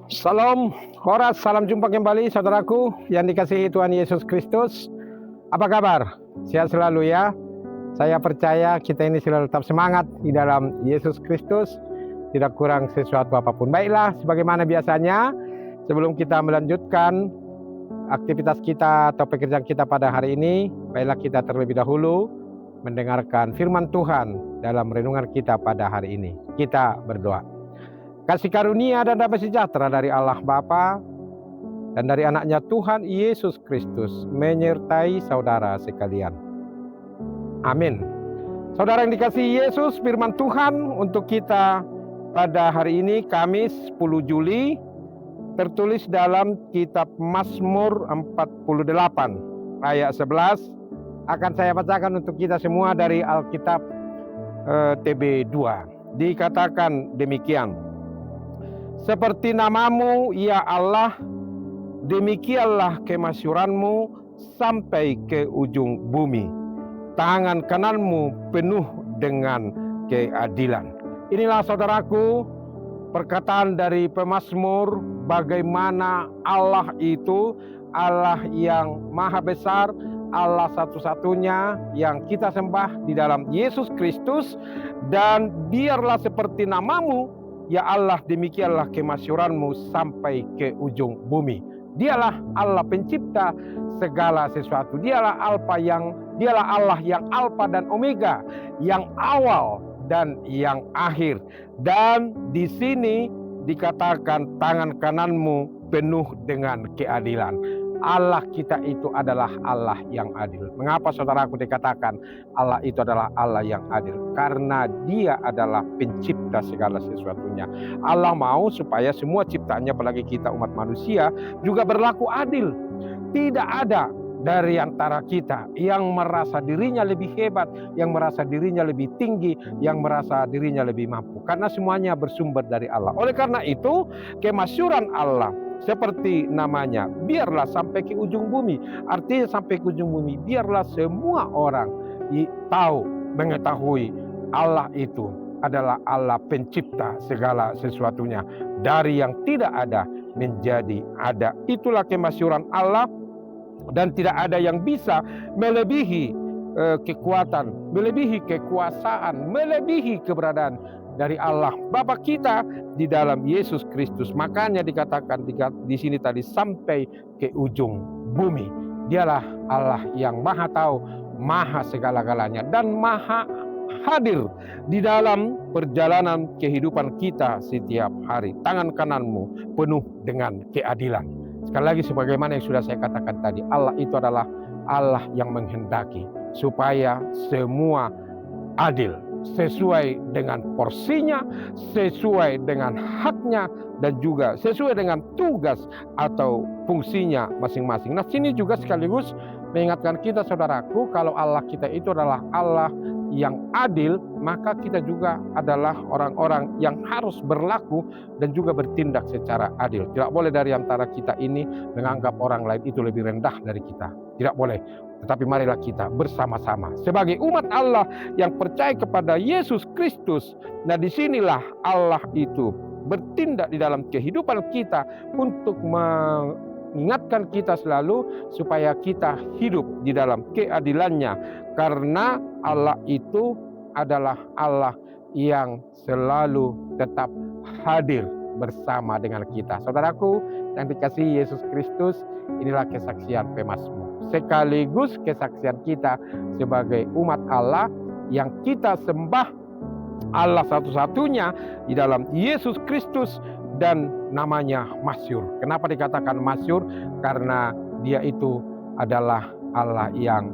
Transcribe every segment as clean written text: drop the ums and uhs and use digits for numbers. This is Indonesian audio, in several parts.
Salam, Horas, salam jumpa kembali saudaraku yang dikasihi Tuhan Yesus Kristus. Apa kabar? Sehat selalu ya. Saya percaya kita ini selalu tetap semangat di dalam Yesus Kristus. Tidak kurang sesuatu apapun. Baiklah, sebagaimana biasanya, sebelum kita melanjutkan aktivitas kita atau pekerjaan kita pada hari ini, baiklah kita terlebih dahulu mendengarkan firman Tuhan dalam renungan kita pada hari ini. Kita berdoa. Kasih karunia dan damai sejahtera dari Allah Bapa dan dari anaknya Tuhan Yesus Kristus menyertai saudara sekalian. Amin. Saudara yang dikasihi Yesus, firman Tuhan untuk kita pada hari ini Kamis 10 Juli tertulis dalam kitab Mazmur 48 ayat 11. Akan saya bacakan untuk kita semua dari Alkitab TB2. Dikatakan demikian. Seperti namamu, ya Allah, demikianlah kemasyuranmu sampai ke ujung bumi. Tangan kananmu penuh dengan keadilan. Inilah saudaraku, perkataan dari pemazmur bagaimana Allah itu Allah yang maha besar, Allah satu-satunya yang kita sembah di dalam Yesus Kristus. Dan biarlah seperti namamu, ya Allah, demikianlah kemasyuranmu sampai ke ujung bumi. Dialah Allah pencipta segala sesuatu. Dialah Allah yang Alfa dan Omega, yang awal dan yang akhir. Dan di sini dikatakan tangan kananmu penuh dengan keadilan. Allah kita itu adalah Allah yang adil. Mengapa saudaraku dikatakan Allah itu adalah Allah yang adil? Karena Dia adalah pencipta segala sesuatunya. Allah mau supaya semua ciptaannya, apalagi kita umat manusia, juga berlaku adil. Tidak ada dari antara kita yang merasa dirinya lebih hebat, yang merasa dirinya lebih tinggi, yang merasa dirinya lebih mampu. Karena semuanya bersumber dari Allah. Oleh karena itu, kemasyuran Allah seperti namanya, biarlah sampai ke ujung bumi. Artinya sampai ke ujung bumi, biarlah semua orang tahu, mengetahui Allah itu adalah Allah pencipta segala sesuatunya. Dari yang tidak ada menjadi ada. Itulah kemasyuran Allah. Dan tidak ada yang bisa melebihi kekuatan, melebihi kekuasaan, melebihi keberadaan dari Allah Bapa kita di dalam Yesus Kristus. Makanya dikatakan di sini tadi sampai ke ujung bumi. Dialah Allah yang maha tahu, maha segala-galanya, dan maha hadir di dalam perjalanan kehidupan kita setiap hari. Tangan kananmu penuh dengan keadilan. Sekali lagi, sebagaimana yang sudah saya katakan tadi, Allah itu adalah Allah yang menghendaki supaya semua adil, sesuai dengan porsinya, sesuai dengan haknya, dan juga sesuai dengan tugas atau fungsinya masing-masing. Nah, sini juga sekaligus mengingatkan kita saudaraku, kalau Allah kita itu adalah Allah yang adil, maka kita juga adalah orang-orang yang harus berlaku dan juga bertindak secara adil. Tidak boleh dari antara kita ini menganggap orang lain itu lebih rendah dari kita. Tidak boleh. Tetapi marilah kita bersama-sama sebagai umat Allah yang percaya kepada Yesus Kristus. Nah, disinilah Allah itu bertindak di dalam kehidupan kita untuk mengingatkan kita selalu supaya kita hidup di dalam keadilannya. Karena Allah itu adalah Allah yang selalu tetap hadir bersama dengan kita. Saudaraku yang dikasihi Yesus Kristus, inilah kesaksian pemazmur. Sekaligus kesaksian kita sebagai umat Allah yang kita sembah Allah satu-satunya di dalam Yesus Kristus, dan namanya masyur. Kenapa dikatakan masyur? Karena Dia itu adalah Allah yang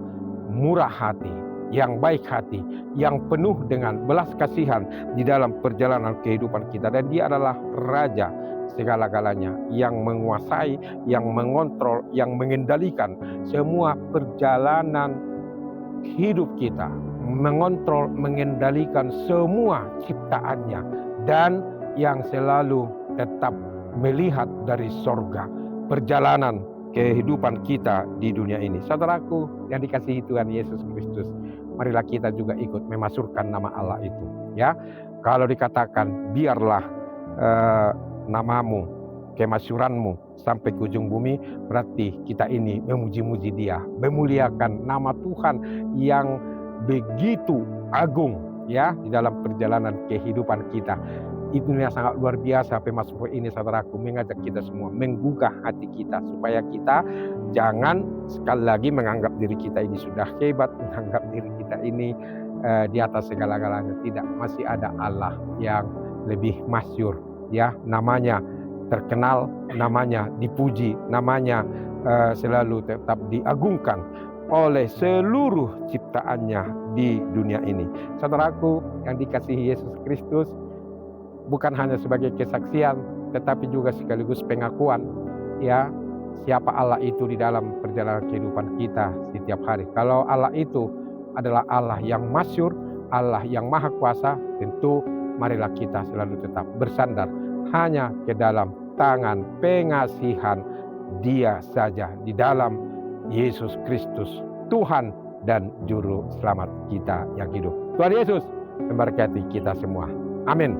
murah hati, yang baik hati, yang penuh dengan belas kasihan di dalam perjalanan kehidupan kita. Dan Dia adalah Raja segala-galanya, yang menguasai, yang mengontrol, yang mengendalikan semua perjalanan hidup kita, mengontrol, mengendalikan semua ciptaannya, dan yang selalu tetap melihat dari sorga perjalanan kehidupan kita di dunia ini. Saudaraku yang dikasihi Tuhan Yesus Kristus, marilah kita juga ikut memasyurkan nama Allah itu. Ya, kalau dikatakan biarlah namamu, kemasyuran-Mu sampai ke ujung bumi, berarti kita ini memuji-muji Dia, memuliakan nama Tuhan yang begitu agung ya di dalam perjalanan kehidupan kita. Itunya sangat luar biasa. Pemasmur ini saudaraku mengajak kita semua, menggugah hati kita supaya kita jangan sekali lagi menganggap diri kita ini sudah hebat, menganggap diri kita ini di atas segala-galanya. Tidak, masih ada Allah yang lebih masyhur ya, namanya terkenal, namanya dipuji, namanya selalu tetap diagungkan oleh seluruh ciptaannya di dunia ini. Saudaraku yang dikasihi Yesus Kristus, bukan hanya sebagai kesaksian, tetapi juga sekaligus pengakuan ya siapa Allah itu di dalam perjalanan kehidupan kita setiap hari. Kalau Allah itu adalah Allah yang masyhur, Allah yang maha kuasa, tentu marilah kita selalu tetap bersandar hanya ke dalam tangan pengasihan Dia saja, di dalam Yesus Kristus, Tuhan dan Juru Selamat kita yang hidup. Tuhan Yesus memberkati kita semua. Amin.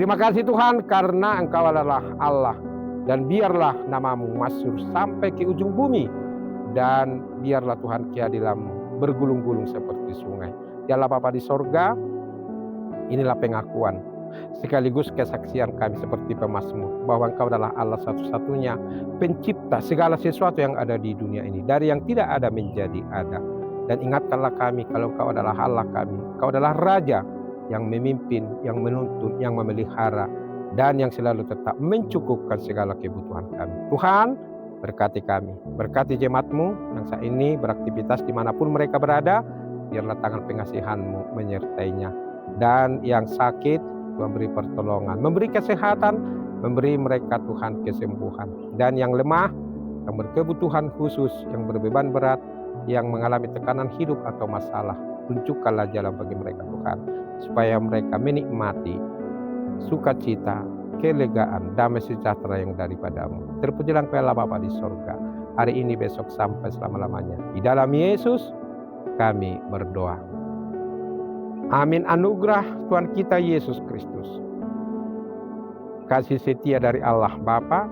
Terima kasih Tuhan karena Engkau adalah Allah, dan biarlah nama-Mu masyhur sampai ke ujung bumi, dan biarlah Tuhan keadilan-Mu bergulung-gulung seperti sungai. Ya Allah Bapa di sorga, inilah pengakuan sekaligus kesaksian kami seperti pemazmur bahwa Engkau adalah Allah satu-satunya pencipta segala sesuatu yang ada di dunia ini, dari yang tidak ada menjadi ada. Dan ingatkanlah kami kalau Engkau adalah Allah kami, Engkau adalah Raja yang memimpin, yang menuntun, yang memelihara, dan yang selalu tetap mencukupkan segala kebutuhan kami. Tuhan, berkati kami, berkati jemaat-Mu yang saat ini beraktivitas dimanapun mereka berada, biarlah tangan pengasihan-Mu menyertainya. Dan yang sakit, Tuhan beri pertolongan, memberi kesehatan, memberi mereka Tuhan kesembuhan. Dan yang lemah, yang berkebutuhan khusus, yang berbeban berat, yang mengalami tekanan hidup atau masalah, tunjukkanlah jalan bagi mereka Tuhan, supaya mereka menikmati sukacita, kelegaan, damai sejahtera yang daripada-Mu. Terpujilah Engkau Allah Bapa di sorga, hari ini, besok, sampai selama-lamanya. Di dalam Yesus kami berdoa. Amin. Anugerah Tuhan kita Yesus Kristus, kasih setia dari Allah Bapa,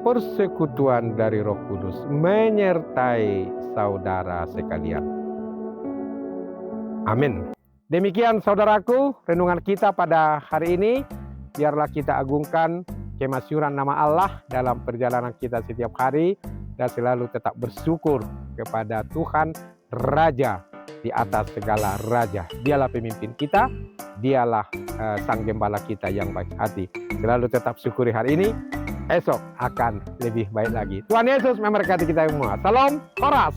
persekutuan dari Roh Kudus menyertai saudara sekalian. Amin. Demikian saudaraku renungan kita pada hari ini. Biarlah kita agungkan kemasyhuran nama Allah dalam perjalanan kita setiap hari, dan selalu tetap bersyukur kepada Tuhan Raja di atas segala raja. Dialah pemimpin kita, Dialah Sang Gembala kita yang baik hati. Selalu tetap syukuri hari ini, esok akan lebih baik lagi. Tuhan Yesus memberkati kita semua. Salam, Koras.